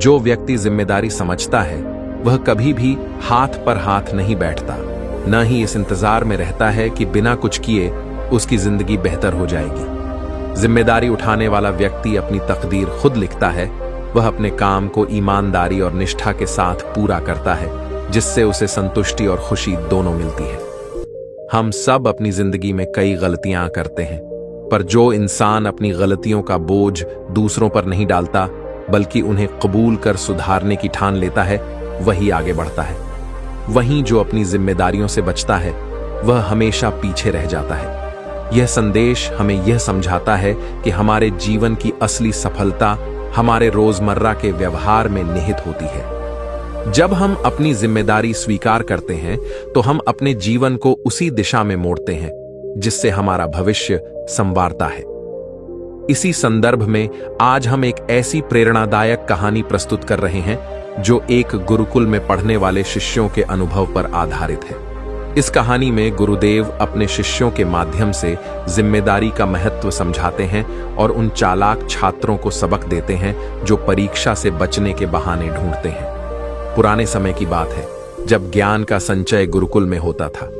जो व्यक्ति जिम्मेदारी समझता है वह कभी भी हाथ पर हाथ नहीं बैठता, न ही इस इंतजार में रहता है कि बिना कुछ किए उसकी जिंदगी बेहतर हो जाएगी। जिम्मेदारी उठाने वाला व्यक्ति अपनी तकदीर खुद लिखता है। वह अपने काम को ईमानदारी और निष्ठा के साथ पूरा करता है, जिससे उसे संतुष्टि और खुशी दोनों मिलती है। हम सब अपनी जिंदगी में कई गलतियां करते हैं, पर जो इंसान अपनी गलतियों का बोझ दूसरों पर नहीं डालता बल्कि उन्हें कबूल कर सुधारने की ठान लेता है, वही आगे बढ़ता है। वहीं जो अपनी जिम्मेदारियों से बचता है वह हमेशा पीछे रह जाता है। यह संदेश हमें यह समझाता है कि हमारे जीवन की असली सफलता हमारे रोजमर्रा के व्यवहार में निहित होती है। जब हम अपनी जिम्मेदारी स्वीकार करते हैं तो हम अपने जीवन को उसी दिशा में मोड़ते हैं जिससे हमारा भविष्य संवारता है। इसी संदर्भ में आज हम एक ऐसी प्रेरणादायक कहानी प्रस्तुत कर रहे हैं जो एक गुरुकुल में पढ़ने वाले शिष्यों के अनुभव पर आधारित है। इस कहानी में गुरुदेव अपने शिष्यों के माध्यम से जिम्मेदारी का महत्व समझाते हैं और उन चालाक छात्रों को सबक देते हैं जो परीक्षा से बचने के बहाने ढूंढते हैं। पुराने समय की बात है, जब ज्ञान का संचय गुरुकुल में होता था।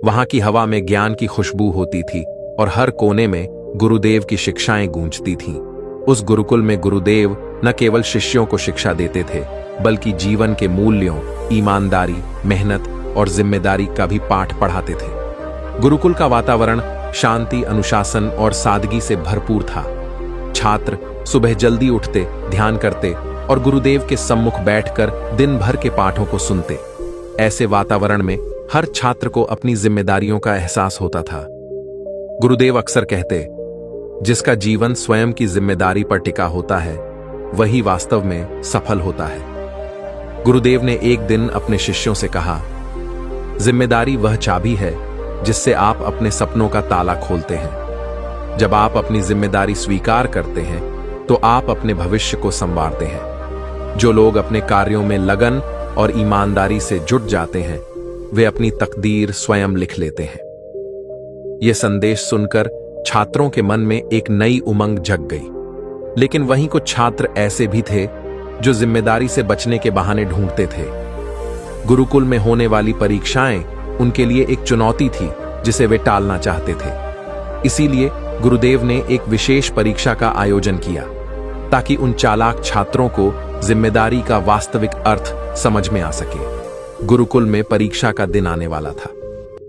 वहां की हवा में ज्ञान की खुशबू होती थी और हर कोने में गुरुदेव की शिक्षाएं गूंजती थीं। उस गुरुकुल में गुरुदेव न केवल शिष्यों को शिक्षा देते थे, बल्कि जीवन के मूल्यों, ईमानदारी, मेहनत और जिम्मेदारी का भी पाठ पढ़ाते थे। गुरुकुल का वातावरण शांति, अनुशासन और सादगी से भरपूर था। छात्र सुबह जल्दी उठते, ध्यान करते और गुरुदेव के सम्मुख बैठकर दिन भर के पाठों को सुनते। ऐसे वातावरण में हर छात्र को अपनी जिम्मेदारियों का एहसास होता था। गुरुदेव अक्सर कहते, जिसका जीवन स्वयं की जिम्मेदारी पर टिका होता है वही वास्तव में सफल होता है। गुरुदेव ने एक दिन अपने शिष्यों से कहा, जिम्मेदारी वह चाबी है जिससे आप अपने सपनों का ताला खोलते हैं। जब आप अपनी जिम्मेदारी स्वीकार करते हैं तो आप अपने भविष्य को संवारते हैं। जो लोग अपने कार्यों में लगन और ईमानदारी से जुट जाते हैं वे अपनी तकदीर स्वयं लिख लेते हैं। यह संदेश सुनकर छात्रों के मन में एक नई उमंग जग गई। लेकिन वहीं कुछ छात्र ऐसे भी थे जो जिम्मेदारी से बचने के बहाने ढूंढते थे। गुरुकुल में होने वाली परीक्षाएं उनके लिए एक चुनौती थी जिसे वे टालना चाहते थे। इसीलिए गुरुदेव ने एक विशेष परीक्षा का आयोजन किया ताकि उन चालाक छात्रों को जिम्मेदारी का वास्तविक अर्थ समझ में आ सके। गुरुकुल में परीक्षा का दिन आने वाला था।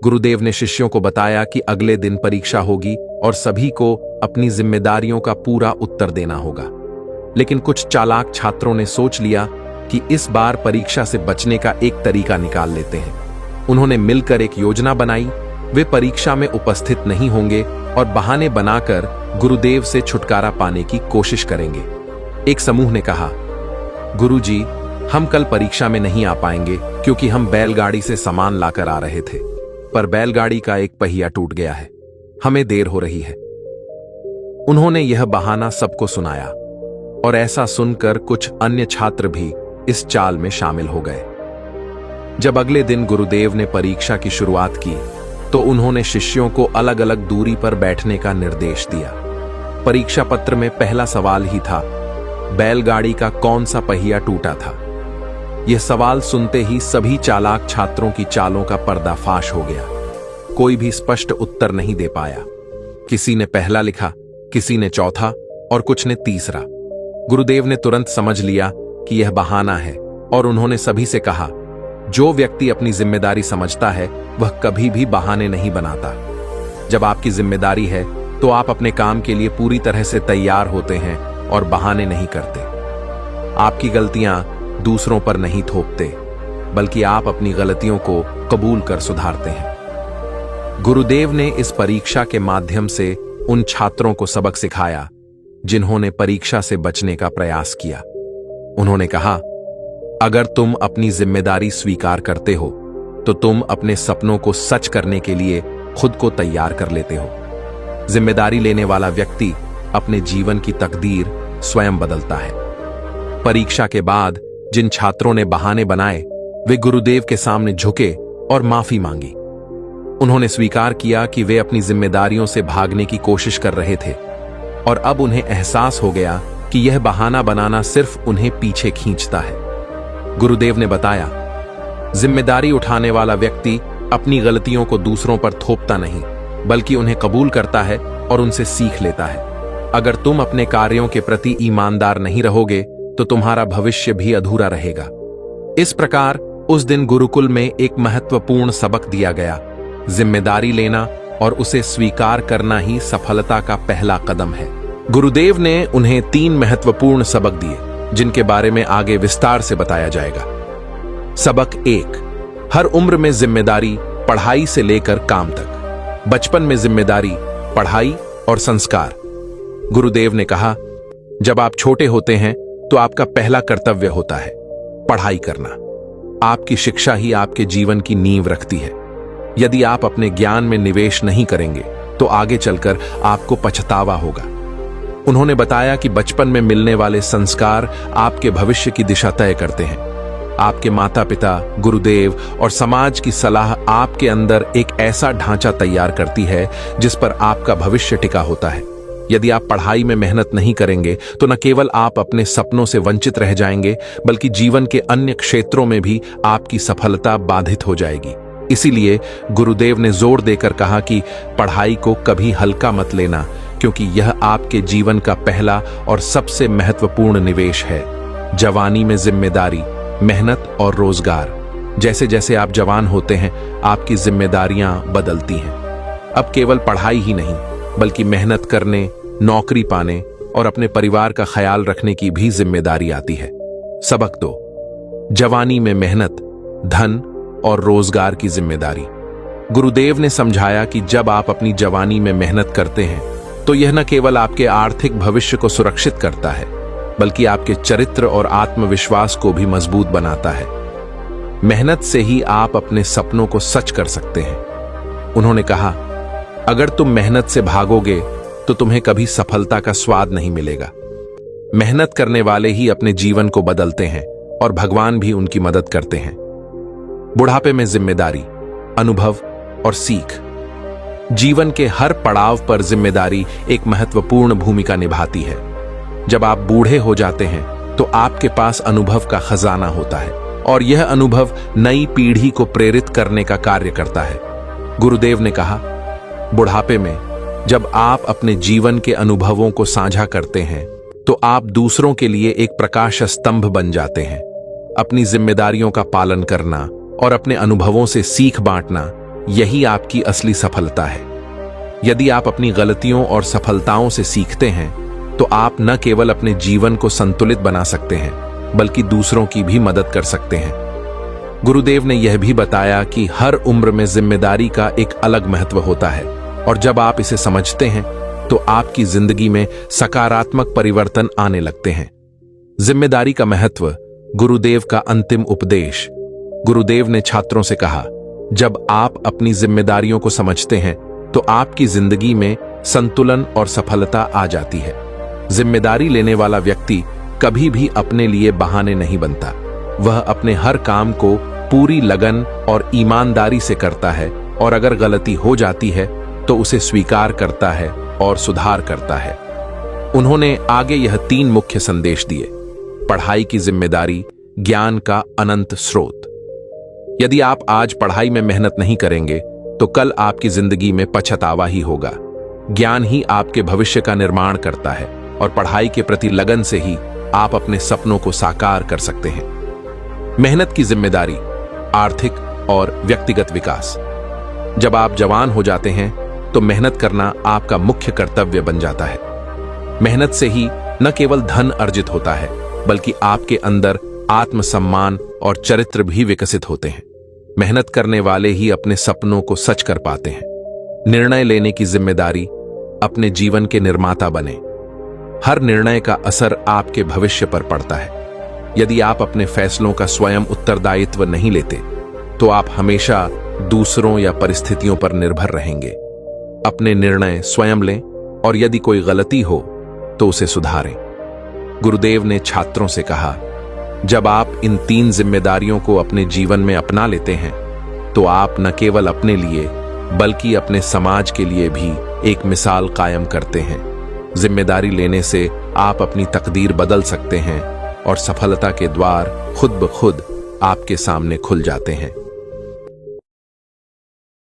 गुरुदेव ने शिष्यों को बताया कि अगले दिन परीक्षा होगी और सभी को अपनी जिम्मेदारियों का पूरा उत्तर देना होगा। लेकिन कुछ चालाक छात्रों ने सोच लिया कि इस बार परीक्षा से बचने का एक तरीका निकाल लेते हैं। उन्होंने मिलकर एक योजना बनाई। वे परीक्षा में उपस्थित नहीं होंगे और बहाने बनाकर गुरुदेव से छुटकारा पाने की कोशिश करेंगे। एक समूह ने कहा, गुरुजी, हम कल परीक्षा में नहीं आ पाएंगे क्योंकि हम बैलगाड़ी से सामान लाकर आ रहे थे, पर बैलगाड़ी का एक पहिया टूट गया है, हमें देर हो रही है। उन्होंने यह बहाना सबको सुनाया और ऐसा सुनकर कुछ अन्य छात्र भी इस चाल में शामिल हो गए। जब अगले दिन गुरुदेव ने परीक्षा की शुरुआत की तो उन्होंने शिष्यों को अलग अलग दूरी पर बैठने का निर्देश दिया। परीक्षा पत्र में पहला सवाल ही था, बैलगाड़ी का कौन सा पहिया टूटा था। यह सवाल सुनते ही सभी चालाक छात्रों की चालों का पर्दाफाश हो गया। कोई भी स्पष्ट उत्तर नहीं दे पाया। किसी ने पहला लिखा, किसी ने चौथा और कुछ ने तीसरा। गुरुदेव ने तुरंत समझ लिया कि यह बहाना है और उन्होंने सभी से कहा, जो व्यक्ति अपनी जिम्मेदारी समझता है वह कभी भी बहाने नहीं बनाता। जब आपकी जिम्मेदारी है तो आप अपने काम के लिए पूरी तरह से तैयार होते हैं और बहाने नहीं करते। आपकी गलतियां दूसरों पर नहीं थोपते, बल्कि आप अपनी गलतियों को कबूल कर सुधारते हैं। गुरुदेव ने इस परीक्षा के माध्यम से उन छात्रों को सबक सिखाया जिन्होंने परीक्षा से बचने का प्रयास किया। उन्होंने कहा, अगर तुम अपनी जिम्मेदारी स्वीकार करते हो तो तुम अपने सपनों को सच करने के लिए खुद को तैयार कर लेते हो। जिम्मेदारी लेने वाला व्यक्ति अपने जीवन की तकदीर स्वयं बदलता है। परीक्षा के बाद जिन छात्रों ने बहाने बनाए वे गुरुदेव के सामने झुके और माफी मांगी। उन्होंने स्वीकार किया कि वे अपनी जिम्मेदारियों से भागने की कोशिश कर रहे थे और अब उन्हें एहसास हो गया कि यह बहाना बनाना सिर्फ उन्हें पीछे खींचता है। गुरुदेव ने बताया, जिम्मेदारी उठाने वाला व्यक्ति अपनी गलतियों को दूसरों पर थोपता नहीं, बल्कि उन्हें कबूल करता है और उनसे सीख लेता है। अगर तुम अपने कार्यों के प्रति ईमानदार नहीं रहोगे तो तुम्हारा भविष्य भी अधूरा रहेगा। इस प्रकार उस दिन गुरुकुल में एक महत्वपूर्ण सबक दिया गया। जिम्मेदारी लेना और उसे स्वीकार करना ही सफलता का पहला कदम है। गुरुदेव ने उन्हें 3 महत्वपूर्ण सबक दिए, जिनके बारे में आगे विस्तार से बताया जाएगा। सबक 1, हर उम्र में जिम्मेदारी, पढ़ाई से लेकर काम तक। बचपन में जिम्मेदारी, पढ़ाई और संस्कार। गुरुदेव ने कहा, जब आप छोटे होते हैं तो आपका पहला कर्तव्य होता है पढ़ाई करना। आपकी शिक्षा ही आपके जीवन की नींव रखती है। यदि आप अपने ज्ञान में निवेश नहीं करेंगे तो आगे चलकर आपको पछतावा होगा। उन्होंने बताया कि बचपन में मिलने वाले संस्कार आपके भविष्य की दिशा तय करते हैं। आपके माता पिता, गुरुदेव और समाज की सलाह आपके अंदर एक ऐसा ढांचा तैयार करती है जिस पर आपका भविष्य टिका होता है। यदि आप पढ़ाई में मेहनत नहीं करेंगे तो न केवल आप अपने सपनों से वंचित रह जाएंगे, बल्कि जीवन के अन्य क्षेत्रों में भी आपकी सफलता बाधित हो जाएगी। इसीलिए गुरुदेव ने जोर देकर कहा कि पढ़ाई को कभी हल्का मत लेना, क्योंकि यह आपके जीवन का पहला और सबसे महत्वपूर्ण निवेश है। जवानी में जिम्मेदारी, मेहनत और रोजगार। जैसे जैसे आप जवान होते हैं, आपकी जिम्मेदारियां बदलती हैं। अब केवल पढ़ाई ही नहीं, बल्कि मेहनत करने, नौकरी पाने और अपने परिवार का ख्याल रखने की भी जिम्मेदारी आती है। सबक 2, जवानी में मेहनत, धन और रोजगार की जिम्मेदारी। गुरुदेव ने समझाया कि जब आप अपनी जवानी में मेहनत करते हैं तो यह न केवल आपके आर्थिक भविष्य को सुरक्षित करता है, बल्कि आपके चरित्र और आत्मविश्वास को भी मजबूत बनाता है। मेहनत से ही आप अपने सपनों को सच कर सकते हैं। उन्होंने कहा, अगर तुम मेहनत से भागोगे तो तुम्हें कभी सफलता का स्वाद नहीं मिलेगा। मेहनत करने वाले ही अपने जीवन को बदलते हैं और भगवान भी उनकी मदद करते हैं। बुढ़ापे में जिम्मेदारी, अनुभव और सीख। जीवन के हर पड़ाव पर जिम्मेदारी एक महत्वपूर्ण भूमिका निभाती है। जब आप बूढ़े हो जाते हैं तो आपके पास अनुभव का खजाना होता है और यह अनुभव नई पीढ़ी को प्रेरित करने का कार्य करता है। गुरुदेव ने कहा, बुढ़ापे में जब आप अपने जीवन के अनुभवों को साझा करते हैं तो आप दूसरों के लिए एक प्रकाश स्तंभ बन जाते हैं। अपनी जिम्मेदारियों का पालन करना और अपने अनुभवों से सीख बांटना, यही आपकी असली सफलता है। यदि आप अपनी गलतियों और सफलताओं से सीखते हैं तो आप न केवल अपने जीवन को संतुलित बना सकते हैं, बल्कि दूसरों की भी मदद कर सकते हैं। गुरुदेव ने यह भी बताया कि हर उम्र में जिम्मेदारी का एक अलग महत्व होता है और जब आप इसे समझते हैं तो आपकी जिंदगी में सकारात्मक परिवर्तन आने लगते हैं। जिम्मेदारी का महत्व, गुरुदेव का अंतिम उपदेश। गुरुदेव ने छात्रों से कहा, जब आप अपनी जिम्मेदारियों को समझते हैं तो आपकी जिंदगी में संतुलन और सफलता आ जाती है। जिम्मेदारी लेने वाला व्यक्ति कभी भी अपने लिए बहाने नहीं बनता। वह अपने हर काम को पूरी लगन और ईमानदारी से करता है और अगर गलती हो जाती है तो उसे स्वीकार करता है और सुधार करता है। उन्होंने आगे यह 3 मुख्य संदेश दिए। पढ़ाई की जिम्मेदारी, ज्ञान का अनंत स्रोत। यदि आप आज पढ़ाई में मेहनत नहीं करेंगे तो कल आपकी जिंदगी में पछतावा ही होगा। ज्ञान ही आपके भविष्य का निर्माण करता है और पढ़ाई के प्रति लगन से ही आप अपने सपनों को साकार कर सकते हैं। मेहनत की जिम्मेदारी, आर्थिक और व्यक्तिगत विकास। जब आप जवान हो जाते हैं तो मेहनत करना आपका मुख्य कर्तव्य बन जाता है। मेहनत से ही न केवल धन अर्जित होता है, बल्कि आपके अंदर आत्मसम्मान और चरित्र भी विकसित होते हैं। मेहनत करने वाले ही अपने सपनों को सच कर पाते हैं। निर्णय लेने की जिम्मेदारी, अपने जीवन के निर्माता बने। हर निर्णय का असर आपके भविष्य पर पड़ता है। यदि आप अपने फैसलों का स्वयं उत्तरदायित्व नहीं लेते तो आप हमेशा दूसरों या परिस्थितियों पर निर्भर रहेंगे। अपने निर्णय स्वयं लें और यदि कोई गलती हो तो उसे सुधारें। गुरुदेव ने छात्रों से कहा, जब आप इन 3 जिम्मेदारियों को अपने जीवन में अपना लेते हैं तो आप न केवल अपने लिए बल्कि अपने समाज के लिए भी एक मिसाल कायम करते हैं। जिम्मेदारी लेने से आप अपनी तकदीर बदल सकते हैं और सफलता के द्वार खुद ब खुद आपके सामने खुल जाते हैं।